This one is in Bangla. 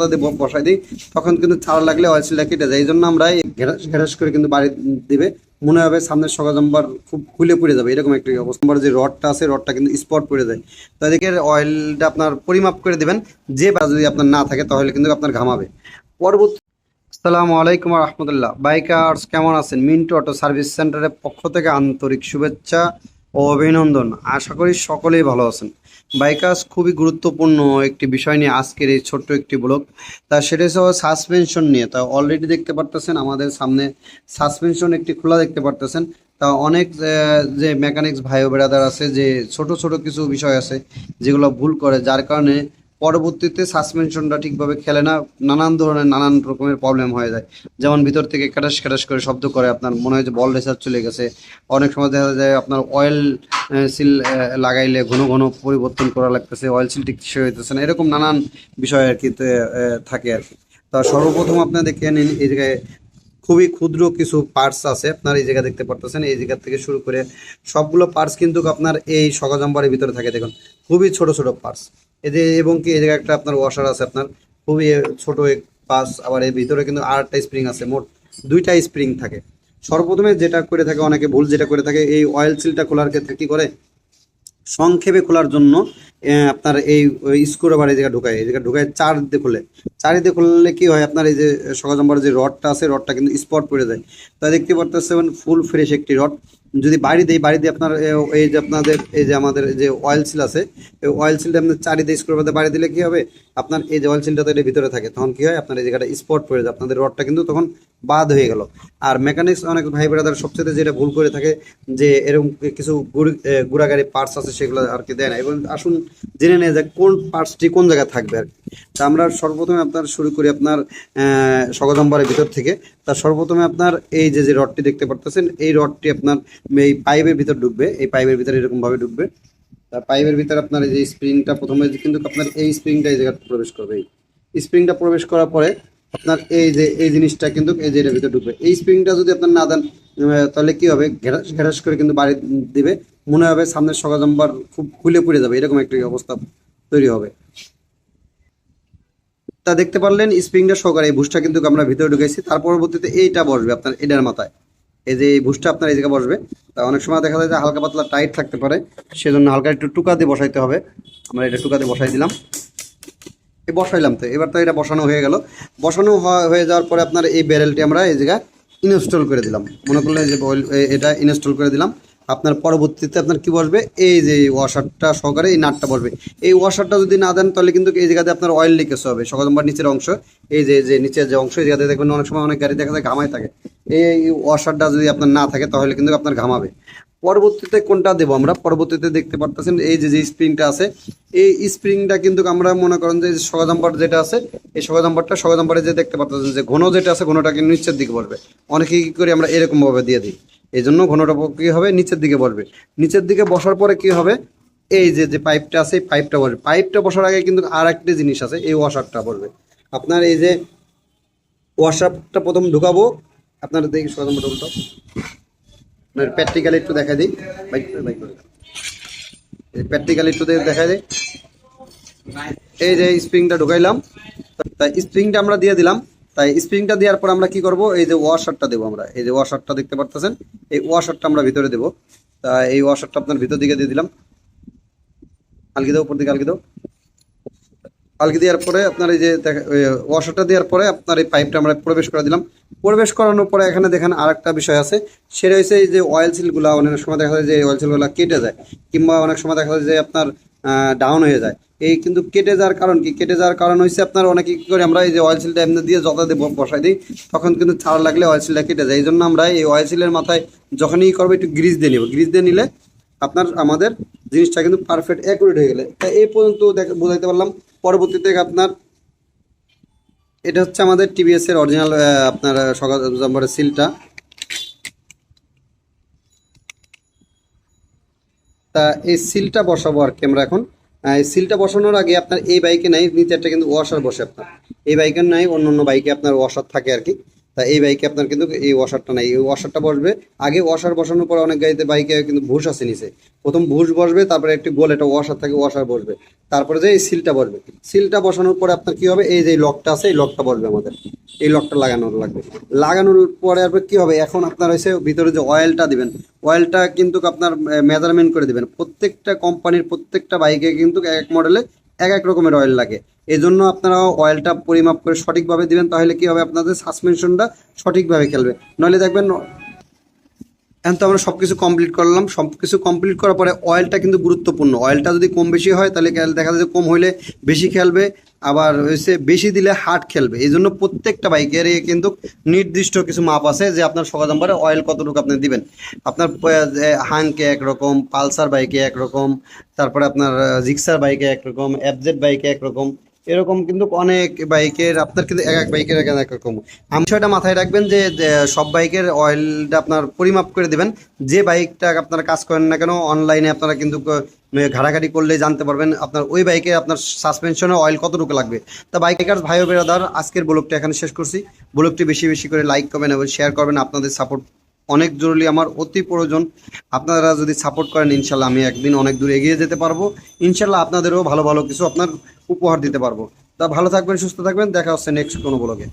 জতা দিয়ে বসাই দিই, তখন কিন্তু ছাড়া লাগলে অয়েল সিলটা কেটে যায়। এই জন্য আমরা ঘেরাস ঘেরাস করে কিন্তু বাড়ি দিবে, মনে হবে সামনের সকা জাম্পার খুব খুলে পড়ে যাবে, এরকম একটা অবস্থা। আমার যে রডটা আছে রডটা কিন্তু স্পট পড়ে যায়। তো এদিকে অয়েলটা আপনার পরিমাপ করে দেবেন, যে বা যদি আপনার না থাকে তাহলে কিন্তু আপনার ঘামাবে। পরবর্তী আসসালামু আলাইকুম রহমতুল্লাহ। বাইকার্স কেমন আছেন? মিন্টু অটো সার্ভিস সেন্টারের পক্ষ থেকে আন্তরিক শুভেচ্ছা ও অভিনন্দন। আশা করি সকলেই ভালো আছেন। বাইকার্স, খুবই গুরুত্বপূর্ণ একটি বিষয় নিয়ে আজকের এই ছোট্ট একটি ব্লগ। তা সেটা হচ্ছে সাসপেনশন নিয়ে। তা অলরেডি দেখতে পারতেছেন আমাদের সামনে সাসপেনশন একটি খোলা দেখতে পারতেছেন। তা অনেক যে মেকানিক্স ভাই ব্রাদার আছে, যে ছোট ছোট কিছু বিষয় আছে যেগুলো ভুল করে, যার কারণে পরবর্তীতে সাসপেনশনটা ঠিকভাবে খেলে না, নানান ধরনের নানান রকমের প্রবলেম হয়ে যায়। যেমন ভিতর থেকে ক্যাটাস ক্যাটাস করে শব্দ করে, আপনার মনে হয় যে বল রেসার চলে গেছে। অনেক সময় দেখা যায় আপনার অয়েল সিল লাগাইলে ঘন ঘন পরিবর্তন করা লাগতেছে, অয়েল সিল ঠিক হইতেছে না, এরকম নানান বিষয় আর কি থাকে আর কি। তা সর্বপ্রথম আপনার দেখে নিন, এই জায়গায় খুবই ক্ষুদ্র কিছু পার্টস আছে আপনার এই জায়গা দেখতে পারতেছেন। এই জায়গা থেকে শুরু করে সবগুলো পার্টস কিন্তু আপনার এই সকা জাম্পারের ভিতরে থাকে। দেখুন খুবই ছোট ছোট পার্টস এই যে, এবং কি এই জায়গায় একটা আপনার ওয়াশার আছে আপনার, খুবই ছোট এক পার্টস। আবার এর ভিতরে কিন্তু আরেকটা স্প্রিং আছে, মোট দুইটা স্প্রিং থাকে। সর্বপ্রথমে যেটা করে থাকে অনেকে ভুল যেটা করে থাকে, এই অয়েল সিলটা খোলার ক্ষেত্রে কি করে, সংক্ষেপে খোলার জন্য আপনার এই স্ক্রু আবার এই জায়গা ঢুকায়, এই জায়গা ঢুকায় চার দিয়ে খুলে, চারি দিয়ে খুললে কি হয়, আপনার এই যে সকা জাম্পারের যে রডটা আছে রডটা কিন্তু স্পট পড়ে যায়। তাই দেখতে পারতেছেন ফুল ফ্রেশ একটি রড। যদি বাড়ি দেই, বাড়ি দিয়ে আপনার এই যে আপনাদের এই যে আমাদের যে অয়েল সিল আছে, এই অয়েল সিলটা আপনার চারি দিয়ে স্ক্রু বাদে বাড়ি দিলে কি হবে, আপনার এই যে অয়েল সিলটা তো এর ভিতরে থাকে, তখন কি হয় আপনার এই জায়গাটা স্পট পড়ে যায়, আপনাদের রডটা কিন্তু তখন বাদ হয়ে গেল। আর মেকানিক্স অনেক ভাই ব্রাদার সবচেয়ে যেটা ভুল করে থাকে, যে এরকম কিছু গুড়াগাড়ি পার্টস আছে সেগুলো আর কি দেয় না। এবং আসুন জেনে নেওয়া যাক কোন পার্টসটি কোন জায়গায় থাকবে আর কি। তা আমরা সর্বপ্রথমে আপনার শুরু করি আপনার সকা জাম্পারের ভিতর থেকে। তা সর্বপ্রথমে আপনার এই যে যে রডটি দেখতে পারতেছেন, এই রডটি আপনার এই পাইপের ভিতর ঢুকবে, এই পাইপের ভিতরে এরকম ভাবে ঢুকবে। তা পাইপের ভিতরে আপনার এই যে স্প্রিংটা প্রথমে কিন্তু আপনার এই স্প্রিংটা এই জায়গায় প্রবেশ করবে। এই স্প্রিংটা প্রবেশ করার পরে আপনার এই যে এই জিনিসটা কিন্তু এই যে এটার ভিতরে ঢুকবে। এই স্প্রিংটা যদি আপনার না দেন তাহলে কি হবে, ঘেরাস ঘেরাস করে কিন্তু বাড়ি দিবে, মনে হবে সামনের সকা জাম্পার খুব খুলে পড়ে যাবে, এরকম একটা অবস্থা তৈরি হবে। তা দেখতে পারলেন স্প্রিংটা সহকারে এই বুশটা কিন্তু আমরা ভিতরে ঢুকেছি। তার পরবর্তীতে এইটা বসবে আপনার এটার মাথায়, এই যে এই বুশটা আপনার এই জায়গায় বসবে। তা অনেক সময় দেখা যায় যে হালকা পাতলা টাইট থাকতে পারে, সেজন্য হালকা একটু টুকা দিয়ে বসাইতে হবে। আমরা এটা টুকা দিয়ে বসাই দিলাম, বসাইলাম। তো এবার তো এটা বসানো হয়ে গেল। বসানো হয়ে যাওয়ার পরে আপনার এই ব্যারেলটি আমরা এই জায়গায় ইনস্টল করে দিলাম, মনে করলেন যে এটা ইনস্টল করে দিলাম। আপনার পরবর্তীতে আপনার কি বসবে, এই যে ওয়াশারটা সহকারে এই নাটটা বসবে। এই ওয়াশারটা যদি না দেন তাহলে কিন্তু এই জায়গাতে আপনার অয়েল লিকেজ হবে। সকা জাম্পার নিচের অংশ, এই যে যে নিচের যে অংশ, এই জায়গাতে দেখবেন অনেক সময় অনেক গাড়ি দেখা যায় ঘামায় থাকে। এই ওয়াশারটা যদি আপনার না থাকে তাহলে কিন্তু আপনার ঘামাবে। পরবর্তীতে কোনটা দেবো আমরা, পরবর্তীতে দেখতে পারতেছেন এই যে যে স্প্রিংটা আছে, এই স্প্রিংটা কিন্তু আমরা মনে করেন যে সকা জাম্পার যেটা আছে, এই সকা জাম্পারে যে দেখতে পারতেছেন যে ঘন যেটা আছে, ঘনটা কিন্তু নিচের দিকে বসবে। অনেকে কি করি আমরা এরকম ভাবে দিয়ে দিই, এই জন্য ঘনটা কি হবে, নিচের দিকে বসবে। নিচের দিকে বসার পরে কি হবে, এই যে যে পাইপটা আছে এই পাইপটা বসবে। পাইপটা বসার আগে কিন্তু আর একটা জিনিস আছে, এই ওয়াশারটা বসবে। আপনার এই যে ওয়াশারটা প্রথম ঢুকাবো, আপনার দেখি সকা জাম্পারটা উল্টো প্র্যাকটিক্যালি একটু দেখা দিই, প্র্যাকটিক্যালি একটু দেখা যায়। এই যে স্প্রিংটা ঢুকাইলাম, তাই স্প্রিংটা আমরা দিয়ে দিলাম। তাই স্প্রিংটা দেওয়ার পর আমরা কি করব, এই যে ওয়াশারটা দেবো আমরা, এই যে ওয়াশারটা দেখতে পারতেছেন, এই ওয়াশারটা আমরা ভিতরে দেবো। তা এই ওয়াশারটা আপনার ভিতর দিকে দিয়ে দিলাম, আলগি দাও উপর দিকে, আলগি দাও। আলগি দেওয়ার পরে আপনার এই যে ওয়াশারটা দেওয়ার পরে আপনার এই পাইপটা আমরা প্রবেশ করে দিলাম। প্রবেশ করানোর পরে এখানে দেখেন আর একটা বিষয় আছে, সেটা হচ্ছে এই যে অয়েল সিলগুলো অনেক সময় দেখা যায় যে অয়েল সিলগুলো কেটে যায়, কিংবা অনেক সময় দেখা যায় যে আপনার ডাউন হয়ে যায়। এই কিন্তু কেটে যাওয়ার কারণ কি, কেটে যাওয়ার কারণ হচ্ছে আপনার অনেকে কি করে, আমরা এই যে অয়েল সিলটা এমনি দিয়ে জতা দিয়ে বসাই দিই, তখন কিন্তু ছাড়া লাগলে অয়েল সিলটা কেটে যায়। এই জন্য আমরা এই অয়েল সিলের মাথায় যখনই করবো একটু গ্রিজ দিয়ে নিব, গ্রিজ দিয়ে নিলে আপনার আমাদের জিনিসটা কিন্তু পারফেক্ট অ্যাকুরেট হয়ে গেলে। তাই এই পর্যন্ত বোঝাইতে পারলাম। পরবর্তীতে আপনার এটা হচ্ছে আমাদের টিভিএস এর অরিজিনাল আপনার সকা জাম্পারের সিলটা। তা এই সিলটা বসাবো আর কি আমরা এখন। এই সিলটা বসানোর আগে আপনার এই বাইকে নাই, নিচে একটা কিন্তু ওয়াশার বসে আপনার, এই বাইকের নাই, অন্য অন্য বাইকে আপনার ওয়াশার থাকে আর কি। তা এই বাইকে আপনার কিন্তু এই ওয়াশারটা নাই, এই ওয়াশারটা বসবে। আগে ওয়াশার বসানোর পরে অনেক গাড়িতে বাইকে কিন্তু ভুষ আছে নিচে, প্রথম ভুষ বসবে, তারপরে একটি গোল একটা ওয়াশার থাকে, ওয়াশার বসবে, তারপরে যে এই সিলটা বসবে। সিলটা বসানোর পরে আপনার কি হবে, এই যে লকটা আছে এই লকটা বসবে আমাদের, এই লকটা লাগানোর লাগবে। লাগানোর পরে আপনার কি হবে, এখন আপনার হয়েছে ভিতরে যে অয়েলটা দিবেন, অয়েলটা কিন্তু আপনার মেজারমেন্ট করে দিবেন। প্রত্যেকটা কোম্পানির প্রত্যেকটা বাইকে কিন্তু এক এক মডেলে এক এক রকমের অয়েল লাগে। এই জন্য আপনারা অয়েলটা পরিমাপ করে সঠিকভাবে দিবেন, তাহলে কি হবে আপনাদের সাসপেনশনটা সঠিকভাবে খেলবে। নইলে দেখবেন, এখন তো আমরা সব কিছু কমপ্লিট করলাম, সব কিছু কমপ্লিট করার পরে অয়েলটা কিন্তু গুরুত্বপূর্ণ। অয়েলটা যদি কম বেশি হয় তাহলে দেখা যায় যে কম হইলে বেশি খেলবে, আবার হচ্ছে বেশি দিলে হার্ড খেলবে। এই জন্য প্রত্যেকটা বাইকের কিন্তু নির্দিষ্ট কিছু মাপ আছে, যে আপনার সকাল নাম্বারে অয়েল কতটুকু আপনি দিবেন। আপনার হাঙ্কে একরকম, পালসার বাইকে একরকম, তারপরে আপনার জিক্সার বাইকে একরকম, এফজেড বাইকে একরকম, এরকম কিন্তু অনেক বাইকের আপনার কিন্তু এক এক বাইকের এক এক রকম। বিষয়টা মাথায় রাখবেন যে সব বাইকের অয়েলটা আপনার পরিমাপ করে দেবেন। যে বাইকটা আপনারা কাজ করেন না কেন, অনলাইনে আপনারা কিন্তু ঘাটাঘাটি করলে জানতে পারবেন আপনার ওই বাইকে আপনার সাসপেনশনে অয়েল কতটুকু লাগবে। তা বাইকার ভাই ও বেরাদার, আজকের ব্লগটা এখানে শেষ করছি। ব্লগটি বেশি বেশি করে লাইক করবেন এবং শেয়ার করবেন। আপনাদের সাপোর্ট অনেক জরুরি, আমার অতি প্রয়োজন। আপনারা যদি সাপোর্ট করেন, ইনশাল্লাহ আমি একদিন অনেক দূর এগিয়ে যেতে পারবো। ইনশাল্লাহ আপনাদেরও ভালো ভালো কিছু আপনার উপহার দিতে পারবো। তা ভালো থাকবেন, সুস্থ থাকবেন, দেখা হচ্ছে নেক্সট কোনো ব্লগে।